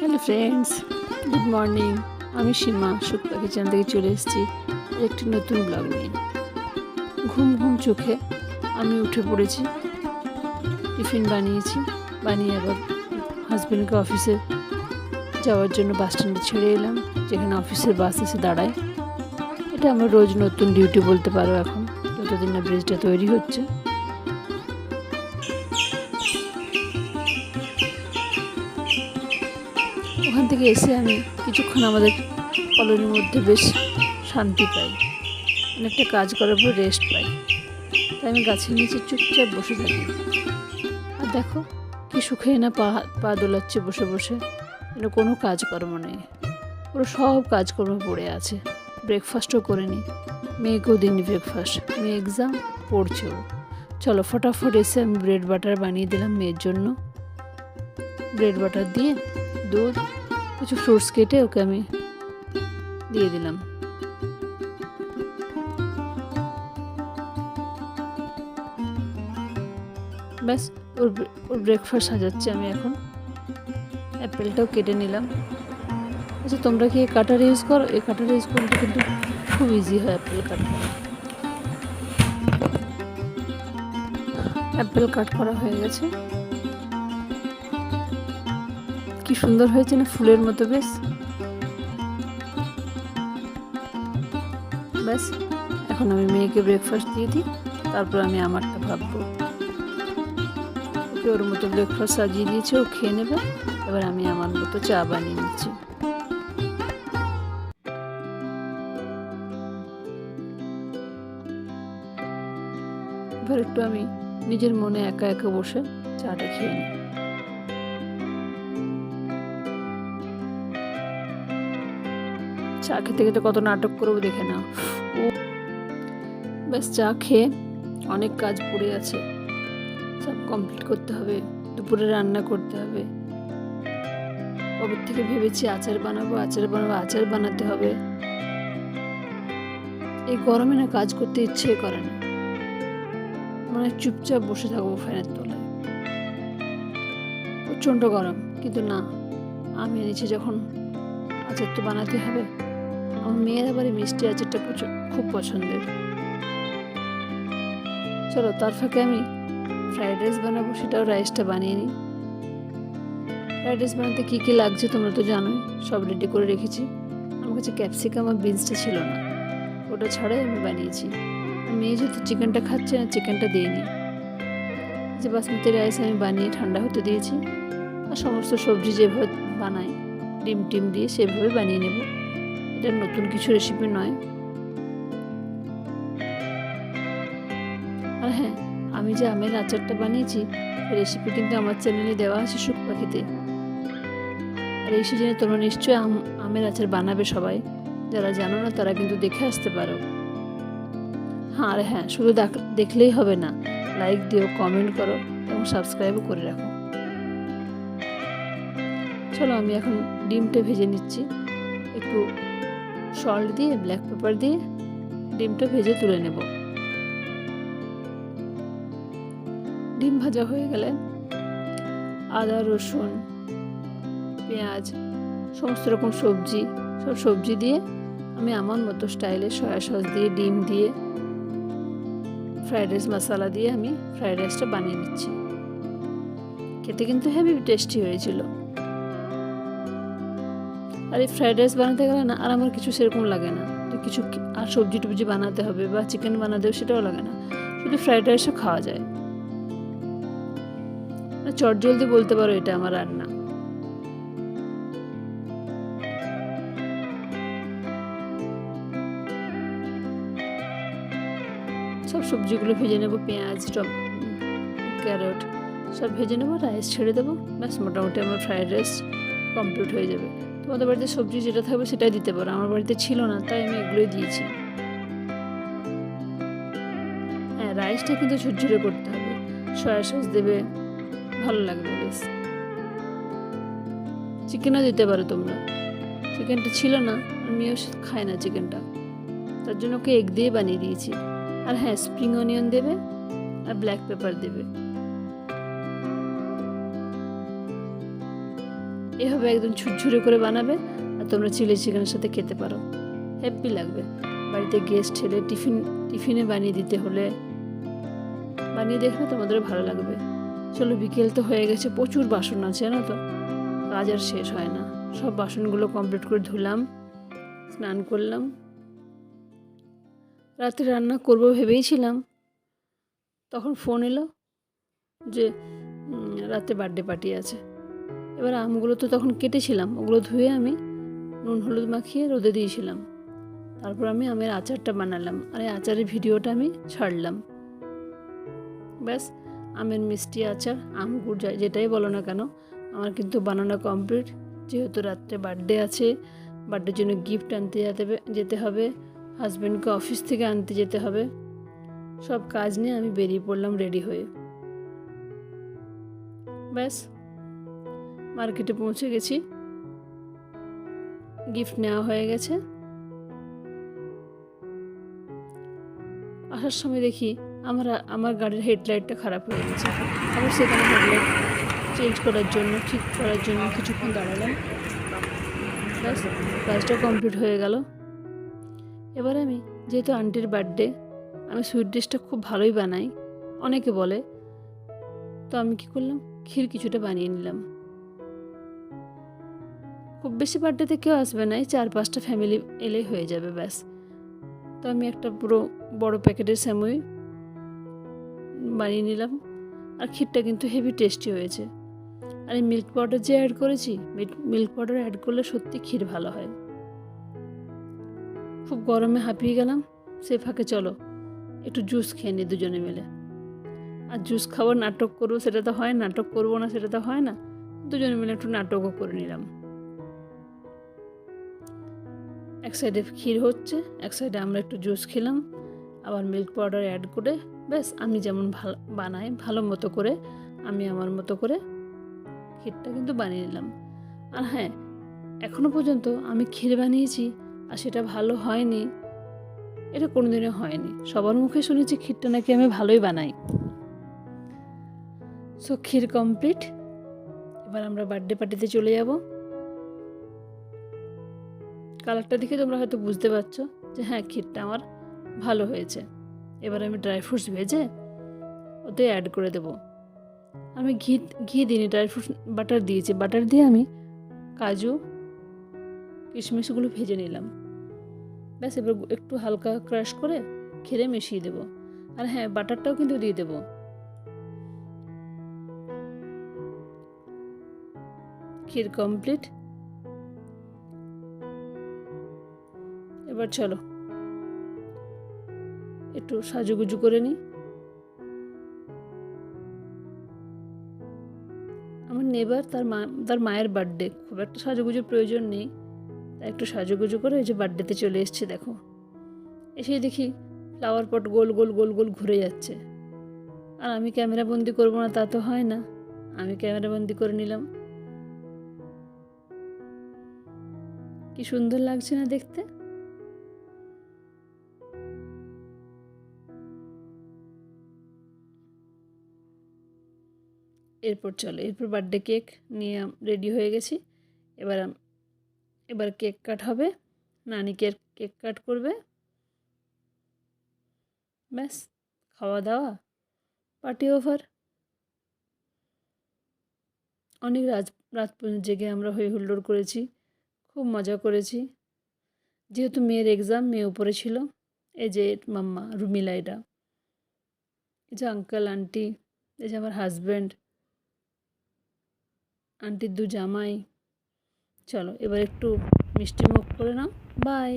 Hello friends, good morning. আমি সীমা সুখ পাখি চ্যানেল থেকে চলে এসেছি একটি নতুন ব্লগ নিয়ে। ঘুম ঘুম চোখে আমি উঠে পড়েছি, টিফিন বানিয়েছি, বানিয়ে আবার হাজব্যান্ডকে অফিসে যাওয়ার জন্য বাস স্ট্যান্ডে ছেড়ে এলাম, যেখানে অফিসের বাস এসে দাঁড়ায়। এটা আমরা রোজ নতুন ডিউটি বলতে পারো এখন, যতদিন না ব্রিজটা তৈরি হচ্ছে। ওখান থেকে এসে আমি কিছুক্ষণ আমাদের কলোনির মধ্যে বেশ শান্তি পাই, অনেকটা কাজ করার পর রেস্ট পাই। তাই আমি গাছের নিচে চুপচাপ বসে থাকি। আর দেখো কি সুখে না পা দোলাচ্ছে বসে বসে, যেন কোনো কাজকর্ম নেই, পুরো সব কাজকর্ম পড়ে আছে। ব্রেকফাস্টও করে নিই, মেয়েকেও দিইনি ব্রেকফাস্ট, মেয়ে এক্সাম পড়ছেও। চলো ফটাফট এসে আমি ব্রেড বাটার বানিয়ে দিলাম মেয়ের জন্য। ব্রেড বাটার দিয়ে দুধ, কিছু ফ্রুটস কেটে ওকে আমি দিয়ে দিলাম। ব্যাস, ওর ব্রেকফাস্ট সাজাচ্ছি আমি এখন। অ্যাপেলটাও কেটে নিলাম। আচ্ছা, তোমরা কি এই কাটার ইউজ করো? এই কাটার ইউজ করতে কিন্তু খুব ইজি হয় অ্যাপেল কাট করা। অ্যাপেল কাট করা হয়ে গেছে। কি সুন্দর হয়েছে না, ফুলের মতো বেশ। ব্যাস, এখন আমি মেয়েকে ব্রেকফাস্ট দিয়ে দিই, তারপর আমি আমারটা ভাববো। ওকে ওর মতো ব্রেকফাস্ট সাজিয়ে দিয়েছে, ও খেয়ে নেবে। এবার আমি আমার মতো চা বানিয়ে নিচ্ছি। এবার একটু আমি নিজের মনে একা একা বসে চাটা খেয়ে নিই। চা খেতে খেতে কত নাটক করবো দেখে নাও। ব্যাস, চা খেয়ে অনেক কাজ পড়ে আছে, সব কমপ্লিট করতে হবে। দুপুরে রান্না করতে হবে। কবে থেকে ভেবেছি আচার বানাবো, আচার বানাতে হবে। এই গরমে না কাজ করতে ইচ্ছে করে না, মানে চুপচাপ বসে থাকবো ফ্যানের তলায়। প্রচণ্ড গরম, কিন্তু না, আমি এনেছি যখন, আচার তো বানাতে হবে। আমার মেয়ের আবার মিষ্টি আচারটা খুব পছন্দের। চলো, তার ফাঁকে আমি ফ্রাইড রাইস বানাবো, সেটাও রাইসটা বানিয়ে নিই। ফ্রাইড রাইস বানাতে কী কী লাগছে তোমরা তো জানোই, সব রেডি করে রেখেছি। আমার কাছে ক্যাপসিকাম আর বিনসটা ছিল না, ওটা ছাড়াই আমি বানিয়েছি। মেয়ে যেহেতু চিকেনটা খাচ্ছে না, চিকেনটা দিইনি। যে বাসমতি রাইস আমি বানিয়ে ঠান্ডা হতে দিয়েছি, আর সমস্ত সবজি যেভাবে বানাই ডিম টিম দিয়ে সেভাবে বানিয়ে নেব। এটা নতুন কিছু রেসিপি নয়। আর হ্যাঁ, আমি যে আমের আচারটা বানিয়েছি, রেসিপি কিন্তু আমার চ্যানেলে দেওয়া আছে সুখ পাখিতে। আর এই সিজনে তোমরা নিশ্চয়ই আমের আচার বানাবে সবাই, যারা জানো না তারা কিন্তু দেখে আসতে পারো। হ্যাঁ, আর হ্যাঁ, শুধু দেখলেই হবে না, লাইক দিও, কমেন্ট করো এবং সাবস্ক্রাইবও করে রাখো। চলো, আমি এখন ডিমটা ভেজে নিচ্ছি। একটু সল্ট দিয়ে, ব্ল্যাক পেপার দিয়ে ডিমটা ভেজে তুলে নেব। ডিম ভাজা হয়ে গেলে আদা, রসুন, পেঁয়াজ, সমস্ত রকম সব সবজি দিয়ে আমি আমার মতো স্টাইলে সয়া সস দিয়ে, ডিম দিয়ে, ফ্রাইড রাইস মশলা দিয়ে আমি ফ্রাইড রাইসটা বানিয়ে নিচ্ছি। খেতে কিন্তু হেভি টেস্টি হয়েছিল। আর এই ফ্রাইড রাইস বানাতে গেলে না আর আমার কিছু সেরকম লাগে না, যে কিছু আর সবজি টবজি বানাতে হবে বা চিকেন বানাতে হবে, সেটাও লাগে না। শুধু ফ্রাইড রাইসও খাওয়া যায়। চটজলদি বলতে পারো এটা আমার রান্না। সব সবজিগুলো ভেজে নেবো, পেঁয়াজ, ক্যারট সব ভেজে নেবো, রাইস ছেড়ে দেবো। ব্যাস, মোটামুটি আমার ফ্রাইড রাইস কমপ্লিট হয়ে যাবে। তোমাদের বাড়িতে সবজি যেটা থাকবে সেটাই দিতে পারো, আমার বাড়িতে ছিল না তাই আমি এগুলোই দিয়েছি। হ্যাঁ, রাইসটা কিন্তু ঝুরঝুরে করতে হবে, সয়া সস দেবে, ভালো লাগবে বেশ। চিকেনও দিতে পারো তোমরা, চিকেনটা ছিল না, আমিও খাই না চিকেনটা, তার জন্য ওকে এগ দিয়ে বানিয়ে দিয়েছি। আর হ্যাঁ, স্প্রিং অনিয়ন দেবে আর ব্ল্যাক পেপার দেবে। এভাবে একদম ঝুরঝুরে করে বানাবে আর তোমরা চিলি চিকেনের সাথে খেতে পারো, হ্যাপি লাগবে। বাড়িতে গেস্ট এলে টিফিনে বানিয়ে দিতে হলে বানিয়ে দেখবে তোমাদেরও ভালো লাগবে। চলো, বিকেল তো হয়ে গেছে, প্রচুর বাসন আছে জানো তো, কাজ আর শেষ হয় না। সব বাসনগুলো কমপ্লিট করে ধুলাম, স্নান করলাম। রাতে রান্না করবো ভেবেইছিলাম, তখন ফোন এলো যে রাতে বার্থডে পার্টি আছে। এবার আমগুলো তো তখন কেটেছিলাম, ওগুলো ধুয়ে আমি নুন হলুদ মাখিয়ে রোদে দিয়েছিলাম। তারপর আমি আমের আচারটা বানালাম, আর এই আচারের ভিডিওটা আমি ছাড়লাম। ব্যাস, আমের মিষ্টি আচার, আম গুড় যেটাই বলো না কেন, আমার কিন্তু বানানো কমপ্লিট। যেহেতু রাত্রে বার্থডে আছে, বার্থডের জন্য গিফট আনতে যেতে হবে, হাজব্যান্ডকে অফিস থেকে আনতে যেতে হবে, সব কাজ নিয়ে আমি বেরিয়ে পড়লাম রেডি হয়ে। ব্যাস, মার্কেটে পৌঁছে গেছি, গিফট নেওয়া হয়ে গেছে। আসার সময় দেখি আমার গাড়ির হেডলাইটটা খারাপ হয়ে গেছে। আবার সেখানে হেডলাইট চেঞ্জ করার জন্য, ঠিক করার জন্য কিছুক্ষণ দাঁড়ালাম। ব্যাস, কাজটা কমপ্লিট হয়ে গেল। এবার আমি, যেহেতু আন্টির বার্থডে, আমি সুইট ডিশটা খুব ভালোই বানাই, অনেকে বলে, তো আমি কি করলাম, ক্ষীর কিছুটা বানিয়ে নিলাম। খুব বেশি বার্থডেতে কেউ আসবে না, 4-5টা ফ্যামিলি এলেই হয়ে যাবে ব্যাস। তো আমি একটা পুরো বড় প্যাকেটের স্যামুই বানিয়ে নিলাম। আর ক্ষীরটা কিন্তু হেভি টেস্টি হয়েছে। আর এই মিল্ক পাউডার যে অ্যাড করেছি, মিল্ক পাউডার অ্যাড করলে সত্যি ক্ষীর ভালো হয়। খুব গরমে হাঁপিয়ে গেলাম, সে ফাঁকে চলো একটু জুস খেয়ে নিই দুজনে মিলে। আর জুস খাবার নাটক করবো সেটা তো হয়, নাটক করবো না সেটা তো হয় না, দুজনে মিলে একটু নাটকও করে নিলাম। এক সাইডে ক্ষীর হচ্ছে, এক সাইডে আমরা একটু জুস খেলাম, আবার মিল্ক পাউডার অ্যাড করে ব্যাস আমি যেমন বানাই ভালো মতো করে আমি আমার মতো করে ক্ষীরটা কিন্তু বানিয়ে নিলাম। আর হ্যাঁ, এখনও পর্যন্ত আমি ক্ষীর বানিয়েছি আর সেটা ভালো হয়নি, এটা কোনোদিনও হয়নি। সবার মুখে শুনেছি ক্ষীরটা নাকি আমি ভালোই বানাই। সো ক্ষীর কমপ্লিট। এবার আমরা বার্থডে পার্টিতে চলে যাব। কালারটা দেখে তোমরা হয়তো বুঝতে পারছো যে হ্যাঁ, ক্ষীরটা আমার ভালো হয়েছে। এবার আমি ড্রাই ফ্রুটস ভেজে ওতে অ্যাড করে দেব। আমি ঘি দিইনি, ড্রাই ফ্রুটস বাটার দিয়েছি। বাটার দিয়ে আমি কাজু কিশমিশগুলো ভেজে নিলাম। ব্যাস, এবার একটু হালকা ক্রাশ করে ক্ষীরে মিশিয়ে দেব। আর হ্যাঁ, বাটারটাও কিন্তু দিয়ে দেব। ক্ষীর কমপ্লিট। এবার চলো একটু সাজুগুজু করে নিই। আমার নেবার তার মায়ের বার্থডে, খুব একটা সাজুগুজুর প্রয়োজন নেই, তাই একটু সাজুগুজু করে এই যে বার্থডেতে চলে এসেছি। দেখো, এসেই দেখি ফ্লাওয়ার পট গোল গোল গোল গোল ঘুরে যাচ্ছে। আর আমি ক্যামেরা বন্দি করবো না তা তো হয় না, আমি ক্যামেরা বন্দি করে নিলাম। কি সুন্দর লাগছে না দেখতে। এরপর বার্থডে কেক নিয়ে রেডি হয়ে গেছি। এবার কেক কাট হবে, নানি কেক কাট করবে। ব্যাস, খাওয়া দাওয়া, পার্টি ওভার। অনেক রাত পর্যন্ত জেগে আমরা হই হুল্লোড় করেছি, খুব মজা করেছি। যেহেতু মেয়ের এক্সাম, মেয়ে উপরে ছিল। এই যে মাম্মা রুমিলা, এটা এই যে আঙ্কেল আন্টি, এই যে আমার হাজব্যান্ড, আন্টির 2 জামাই। চলো এবার একটু মিষ্টি মুখ করে নাও, বাই।